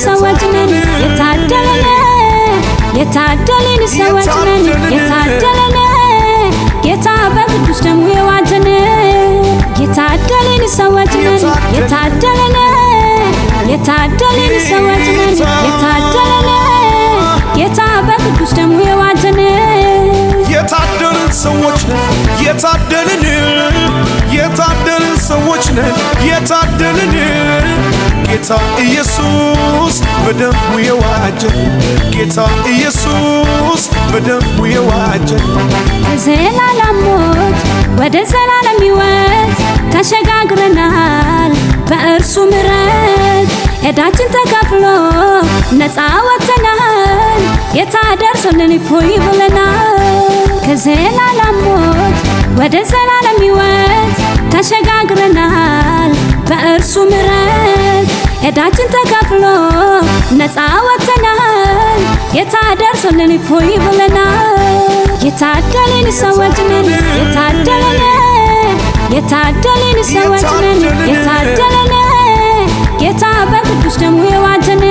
ሰዎች ነን የታደለን የታደልን ሰዎች ነን የታደለን ጌታ በቅዱስ ደሙ የዋጀን የታደልን ሰዎች ነን የታደለን የታደልን ሰዎች ነን የታደለን ጌታ በቅዱስ ደሙ የዋጀን የታደልን ሰዎች ነን የታደልን የታደልን ሰዎች ነን የታደልን ጌታ ኢየሱስ በደሙ የዋጀን ጌታ ኢየሱስ በደሙ የዋጀን ከዘላለም ሞት ወደ ዘላለም ሕይወት ተሸጋግረናል በእርሱ ምሕረት ዕዳችን ተከፍሎ ነፃ ወጥተናል ጌታ ደርሶልን እፎይ ብለናል ከዘላለም ሞት ወደ ዘላለም ሕይወት ተሸጋግረናል በእርሱ ምሕረት ዕዳችን ተከፍሎ ነፃ ወጥተናል ጌታ ደርሶልን እፎይ ብለናል የታደልን ሰዎች ነን የታደልን የታደልን ሰዎች ነን የታደልን ጌታ በቅዱስ ደሙ የዋጀን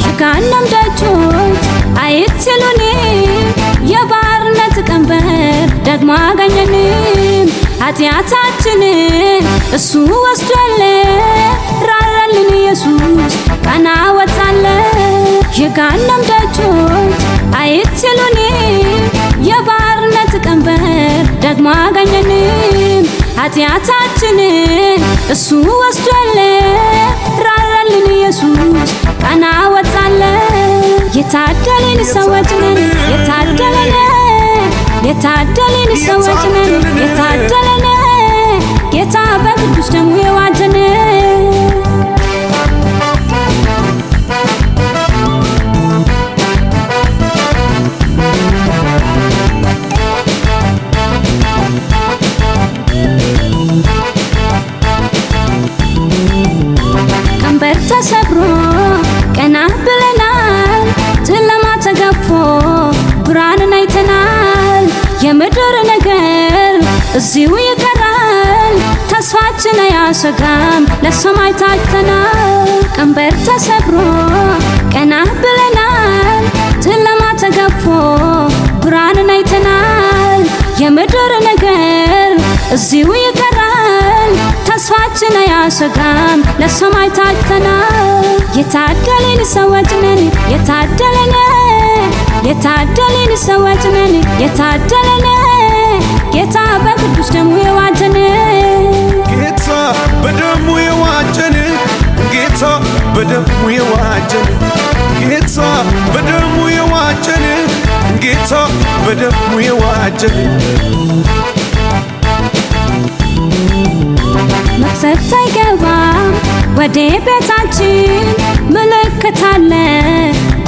የገሃነም ደጆች አይችሉንም የባርነት ቀንበር ደግሞ አገኘንም ኃጢአታችንን እሱ ወስዶልን ራራልን ኢየሱስ ቀና ወጣልን የገሃነም ደጆች አይችሉንም የባርነት ቀንበር ደግሞ አገኘንም ኃጢአታችንን እሱ ወስዶልን ራራልን ኢየሱስ ቀና ወጣልን የታደልን ሰዎች ነን የታደልን የታደልን ሰዎች ነን የታደልን ጌታ በቅዱስ ደሙ የዋጀን ቀንበር ተሰብሮ ቀና ብለናል ጨለማ ተገፎ ብርሃንን አይተናል የምድር ነገር እዚሁ ይቀራል ተስፋችን አያሰጋም ለሰማይ ታጭተናል ቀንበር ተሰብሮ ቀና ብለናል ጨለማ ተገፎ ብርሃንን አይተናል የምድር ነገር እዚሁ ይቀራል ተስፋችን አያሰጋም ለሰማይ ታጭተናል የታደልን ሰዎች ነን የታደልን የታደልን ሰዎች ነን የታደልን ጌታ በቅዱስ ደሙ የዋጀን ጌታ በደሙ የዋጀን ጌታ በደሙ የዋጀን ጌታ በደሙ የዋጀን ጌታ በደሙ የዋጀን መቅሰፍት አይገባም ወደ ቤታችን ምልክት አለ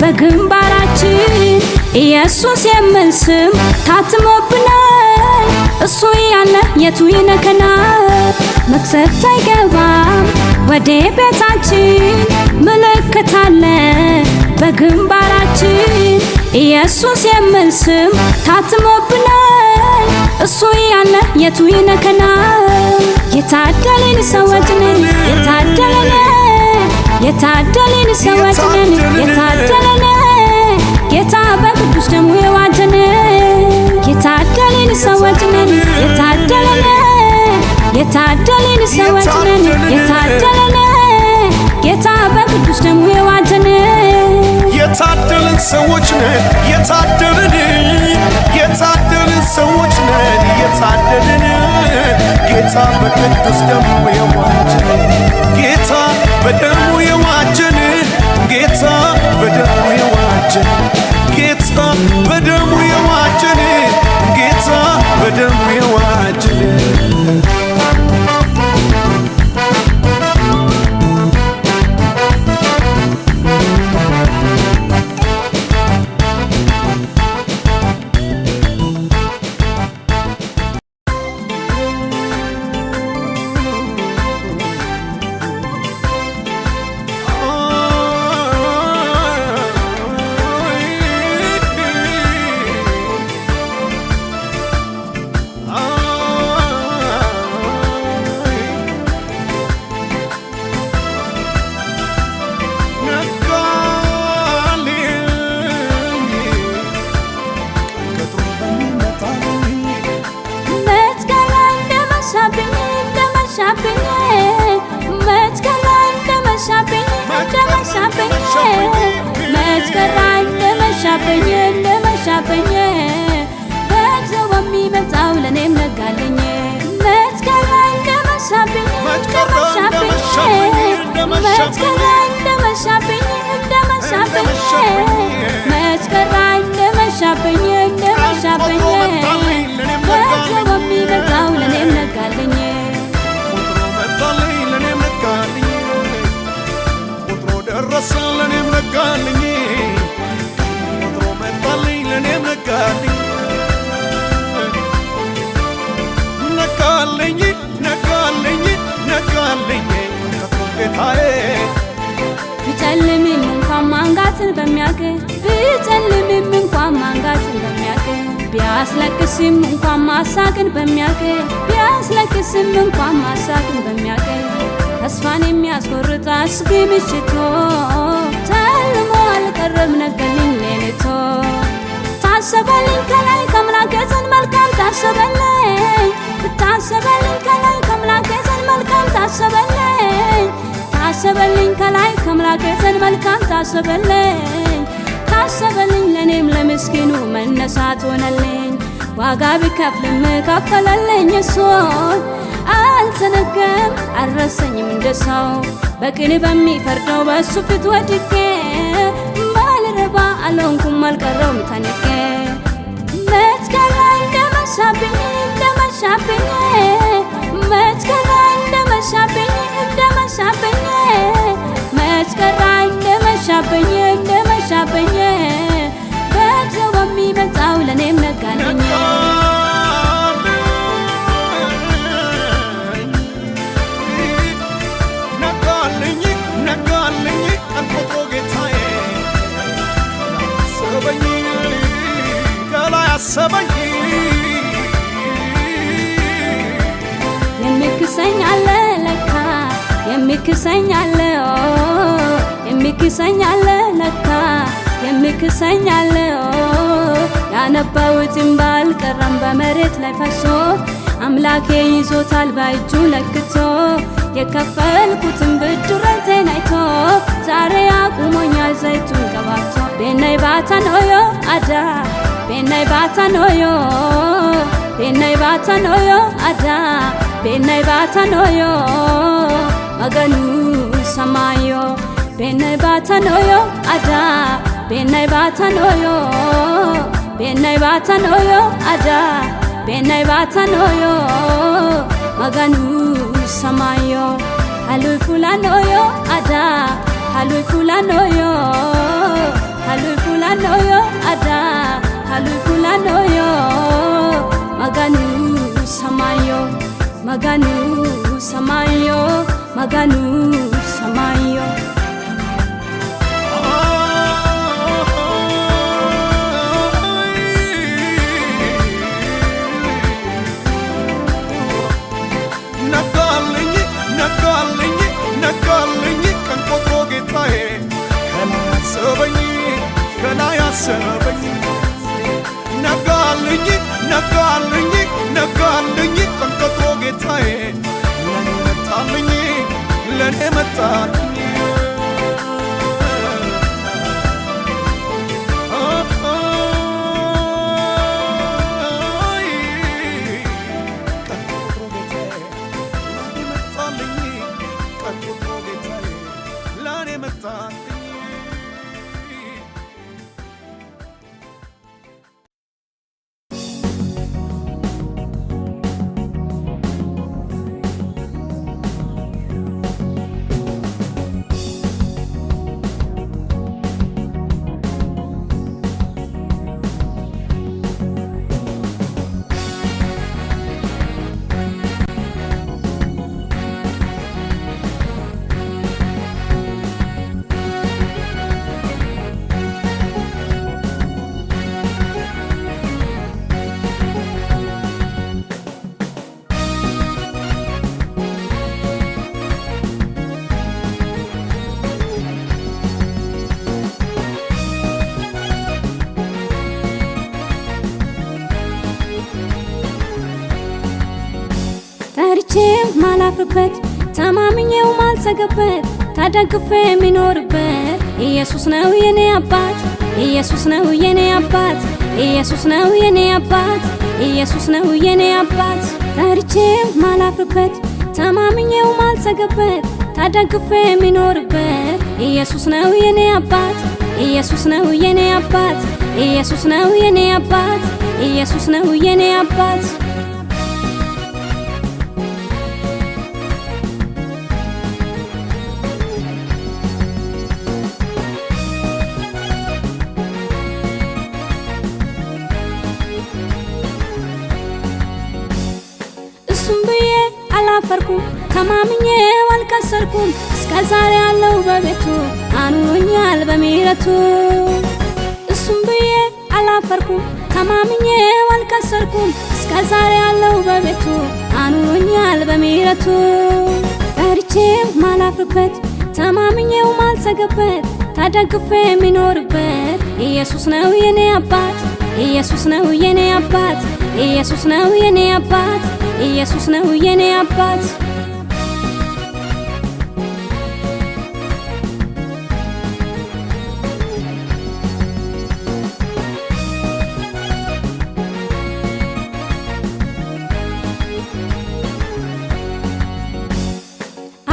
በግንባራችን ኢየሱስ የሚል ስም ታትሞብናል እሱ ያለ የቱ ይነከናል መቅሰፍት አይገባም ወደ ቤታችን ምልክት አለ በግንባራችን ኢየሱስ የሚል ስም ታትሞብናል እሱ ያለ የቱ ይነከናል የታደልን ሰዎች ነን የታደልን የታደልን ሰዎች ነን የታደልን ጌታ በቅዱስ ደሙ የዋጀን የታደልን ሰዎች ነን የታደልን የታደልን ሰዎች ነን የታደልን ጌታ በቅዱስ ደሙ የዋጀን የታደልን ሰዎች ነን የታደልን የታደልን ሰዎች ነን የታደልን ጌታ በቅዱስ ደሙ የዋጀን ጌታ በደሙ የዋጀን ጌታ በደሙ የዋጀን ጌታ በደሙ የዋጀን ጌታ በደሙ የዋጀን እንደመሻብኝ እንደመሻብኝ በጊዜው በሚመጣው ለኔም ነጋልኝ መትከራ እንደመሻብኝ እንደመሻብኝ መትከራ እንደመሻብኝ እንደመሻብኝ መትከራ እንደመሻብኝ እንደመሻብኝ በጊዜው በሚመጣው ለኔም ነጋልኝ ደረስን ለኔም ነጋልኝ ቁጥሮ መጣልኝ ለኔም ነጋልኝ ነጋልኝ ነጋልኝ ነጋልኝ ጌታዬ ቢጨልምም እንኳን ማንጋትን በሚያውቅ ቢጨልምም እንኳን ማንጋትን በሚያውቅ ቢያስለቅስም እንኳን ማሳቅን በሚያውቅ ቢያስለቅስም እንኳን ማሳቅን በሚያውቅ ተስፋን የሚያስቆርጥ አስጊ ምሽቶ ታልሞ አልቀረም ነገልኝ ሌሊቶ ታሰበልኝ ከላይ ከአምላኬ ዘንድ መልካም ታሰበልኝ ታሰበልኝ ከላይ ከአምላኬ ዘንድ መልካም ታሰበልኝ ታሰበልኝ ከላይ ከአምላኬ ዘንድ መልካም ታሰበልኝ ታሰበልኝ ለኔም ለምስኪኑ መነሳት ሆነልኝ ዋጋ ቢከፍልም ከፈለልኝ እሱ አልተነገም አልረሰኝም እንደሰው በቅን በሚፈርደው በሱ ፊት ወድቄ ማልረባ አልሆንኩም አልቀረውም ተንቄ መትከራ እንደመሻብኝ እንደመሻብኝ መትከራ እንደመሻብኝ እንደመሻብኝ መትከራ እንደመሻብኝ እንደመሻብኝ በጊዜው በሚመጣው ለኔም ነጋልኝ ሰበኝ የሚክሰኝ አለ ለካ የሚክሰኝ አለ የሚክሰኝ አለ ለካ የሚክሰኝ አለ ያነባሁትን ባልቀረም በመሬት ላይ ፈሶ አምላኬ ይዞታል በእጁ ለክቶ የከፈልኩትን ብድሬን አይቶ ዛሬ አቁሞኛል ዘይቱን ቀባቶ ቤናይ ባታኖዮ አዳ ቤናይ ባታኖዮ ቤናይ ባታኖዮ አዳ ቤናይ ባታኖዮ መገኑ ሰማዮ ቤናይ ባታኖዮ አዳ ቤናይ ባታኖዮ ቤናይ ባታኖዮ አዳ ቤናይ ባታኖዮ መገኑ ሰማዮ ሃሉይ ፉላኖዮ አዳ ሃሉይ ፉላኖዮ ሃሉይ ፉላኖዮ አዳ ሃሉይ ፉላኖዮ መገኑ ሰማዮ መገኑ ሰማዮ መገኑ ሰማዮ ነጋልኝ ነጋልኝ ነጋልኝ ቀን ቆጥሮ ጌታዬ ከላይ አሰበኝ ነጋልኝ ነጋልኝ ነጋልኝ ቀን ቆጥሮ ጌታዬ ለኔ መጣልኝ ፈርቼው ማላፍርበት ተማምኜው ማልሰገበት ተደግፌ የሚኖርበት ኢየሱስ ነው የኔ አባት ኢየሱስ ነው የኔ አባት ኢየሱስ ነው የኔ አባት ኢየሱስ ነው የኔ አባት ጠርቼው ማላፍርበት ተማምኜው ማልሰገበት ታደግፌ የሚኖርበት ኢየሱስ ነው የኔ አባት ኢየሱስ ነው የኔ አባት ኢየሱስ ነው የኔ አባት ኢየሱስ ነው የኔ አባት እሱምብዬ አላፈርኩም ተማምኜው አልከሰርኩም እስከዛሬ ያለው በቤቱ አኑሮኛል በምህረቱ እሱምብዬ አላፈርኩም ተማምኜው አልከሰርኩም እስከዛሬ ያለው በቤቱ አኑሮኛል በምህረቱ ጠርቼው ማላፍርበት ተማምኜው ማልሰገበት ታደግፌ የሚኖርበት ኢየሱስ ነው የኔ አባት ኢየሱስ ነው የኔ አባት ኢየሱስ ነው የኔ አባት ኢየሱስ ነው የኔ አባት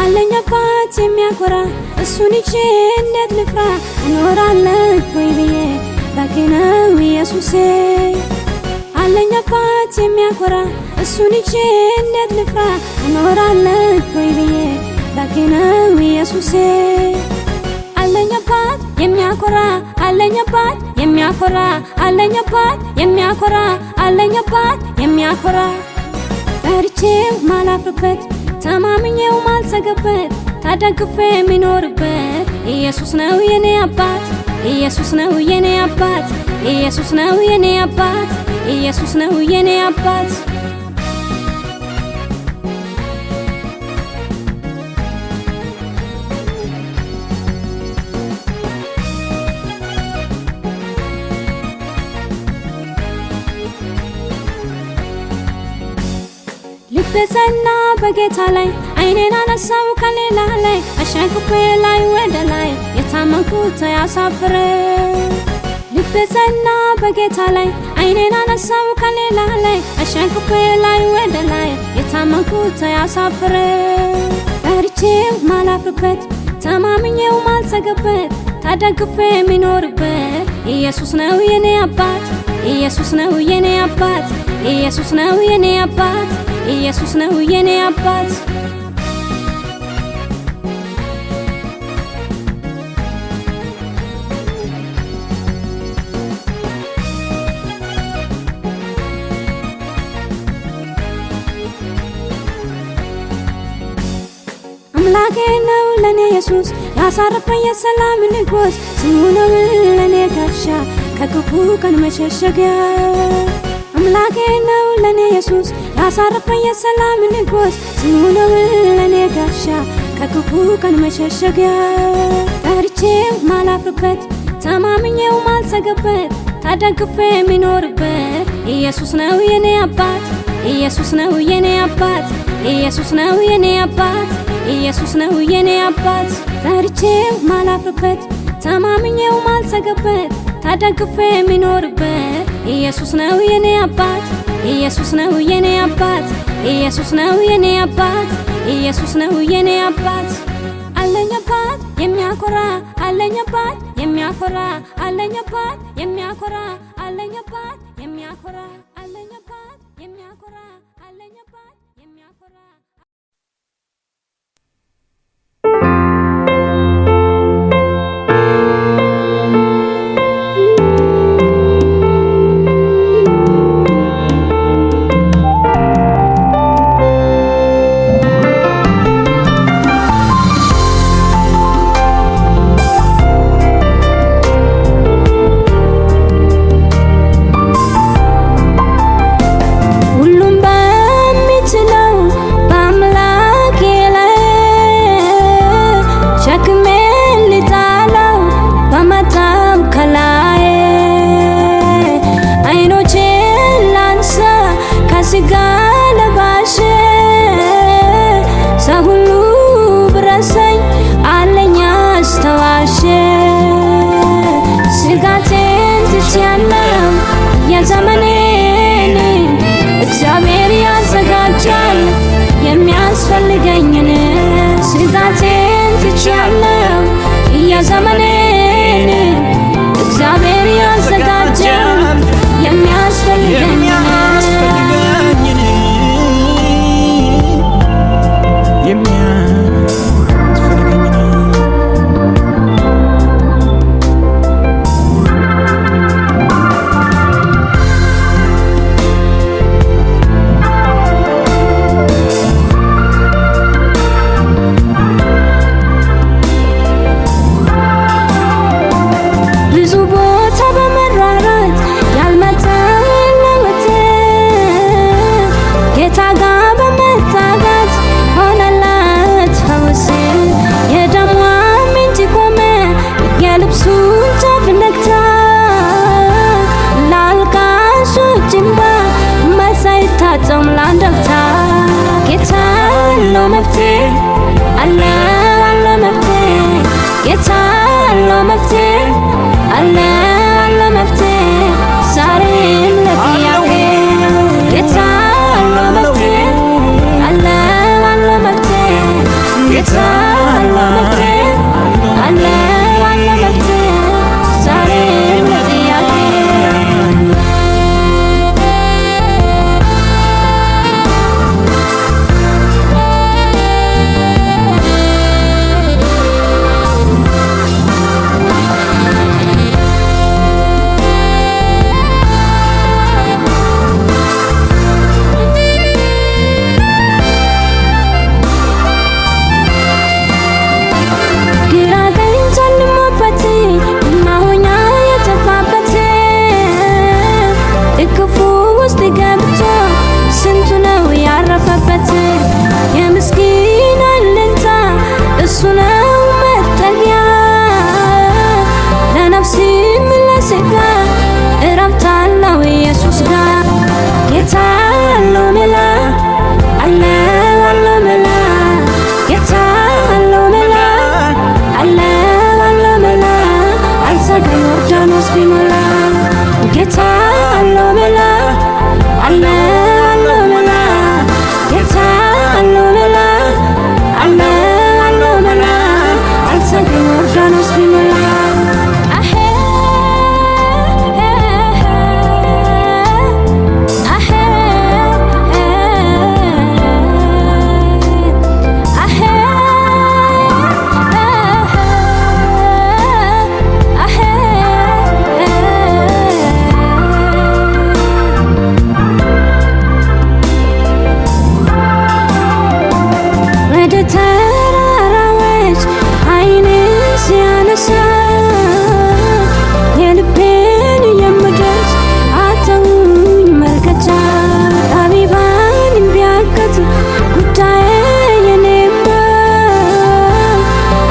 አለኝ አባት የሚያኮራ እሱን ይዤ እንዴት ልፍራ እኖራለሁ ወይ ብዬ በቂ ነው ኢየሱሴ አለኝ አባት የሚያኮራ እሱን ይዤ እንዴት ልፍራ እኖራለሁ ወይ ብዬ በቂ ነው ኢየሱሴ አለኝ አባት የሚያኮራ አለኝ አባት የሚያኮራ አለኝ አባት የሚያኮራ አለኝ አባት የሚያኮራ ጠርቼው ማላፍርበት ተማምኜው ማልሰገበት ታደግፌ የሚኖርበት ኢየሱስ ነው የኔ አባት ኢየሱስ ነው የኔ አባት ኢየሱስ ነው የኔ አባት ኢየሱስ ነው የኔ አባት ልቤ ጸና በጌታ ላይ አይኔን አነሳው ከሌላ ላይ አሻግሬ ላይ ወደ ላይ የታመንኩት ያሳፍረ ልቤ ጸና በጌታ ላይ አይኔን አነሳው ከሌላ ላይ አሻግሬ ላይ ወደ ላይ የታመንኩት ያሳፍረ ጠርቼው ማላፍርበት ተማምኜው ማልሰገበት ታደግፌ የሚኖርበት ኢየሱስ ነው የኔ አባት ኢየሱስ ነው የኔ አባት ኢየሱስ ነው የኔ አባት ኢየሱስ ነው የኔ አባት አምላኬ ነው ለኔ ኢየሱስ ያሳረፈኝ የሰላም ንጉስ ስሙ ነው ለኔ ጋሻ ከክፉ ቀን መሸሸጊያ አምላኬ ነው ለኔ ኢየሱስ ያሳረፈኝ የሰላም ንጉስ ስሙ ነው ለኔ ጋሻ ከክፉ ቀን መሸሸጊያ ጠርቼው ማላፍርበት ተማምኜው ማልሰገበት ታደግፌ የሚኖርበት ኢየሱስ ነው የኔ አባት ኢየሱስ ነው የኔ አባት ኢየሱስ ነው የኔ አባት ኢየሱስ ነው የኔ አባት ጠርቼው ማላፍርበት ተማምኜው ማልሰገበት ታደግፌ የሚኖርበት ኢየሱስ ነው የኔ አባት ኢየሱስ ነው የኔ አባት ኢየሱስ ነው የኔ አባት ኢየሱስ ነው የኔ አባት አለኝ አባት የሚያኮራ አለኝ አባት የሚያኮራ አለኝ አባት የሚያኮራ አለኝ አባት የሚያኮራ አለኝ አባት የሚያኮራ አለኝ አባት የሚያኮራ ስጋ ለባሽ ሰሁሉ ብረሰኝ አለኝ አስተዋሽ ስጋቴ የሚያስፈልገኝን ስጋቴን ትቻለሁ የዘመኔን እግዚአብሔር ያዘጋጀው የሚያስፈልገኝን ጾም ላንደፍታ ጌታ አለው መፍትሄ አለው መፍትሄ ጌታ አለው መፍትሄ አለው መፍትሄ ዛሬም ለጥያቄ ጌታ አለው መፍትሄ አለው መፍትሄ ጌታ አለው መፍትሄ አለው መፍትሄ ዛሬም ለጥያቄ የምስኪን አለኝታ እሱ ነው መጠጊያ ለነፍሴም ለሥጋ እረፍት አለው ኢየሱስ ጋር ጌታ አለው መላ አለው መላ ጌታ አለው መላ አለው መላ አልሰጋም ዮርዳኖስ ቢሞላ ጌታ አለው መላ አለው መላ ጌታ አለው መላ አለው መላ አልሰጋም ዮርዳኖስ ቢሞላ ተራራዎች ዓይኔን ሲያነሳ የልቤን የምደርስ አተውኝ መርከቻ ጠቢባን ቢያቅት ጉዳዬ የኔማ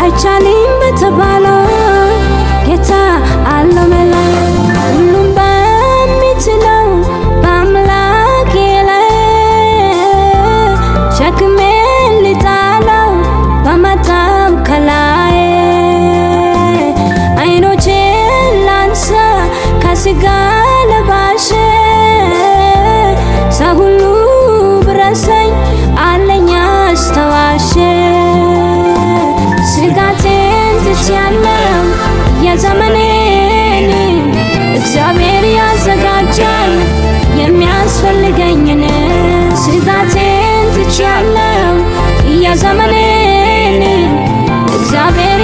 አይቻልም በተባለው ጌታ አለው መላ ሁሉም በሚችለው በአምላኬ ላይ ሸክሜ በመጣው ከላይ ዓይኖቼን ላንሳ ከሥጋ ለባሽ ሰው ሁሉ ብረሳኝ አለኝ አስታዋሽ ስጋቴን ትቻለሁ የዘመኔን እግዚአብሔር ያዘጋጃል የሚያስፈልገኝን ስጋቴን ትቻለሁ የዘመኔን እግዚአብሔር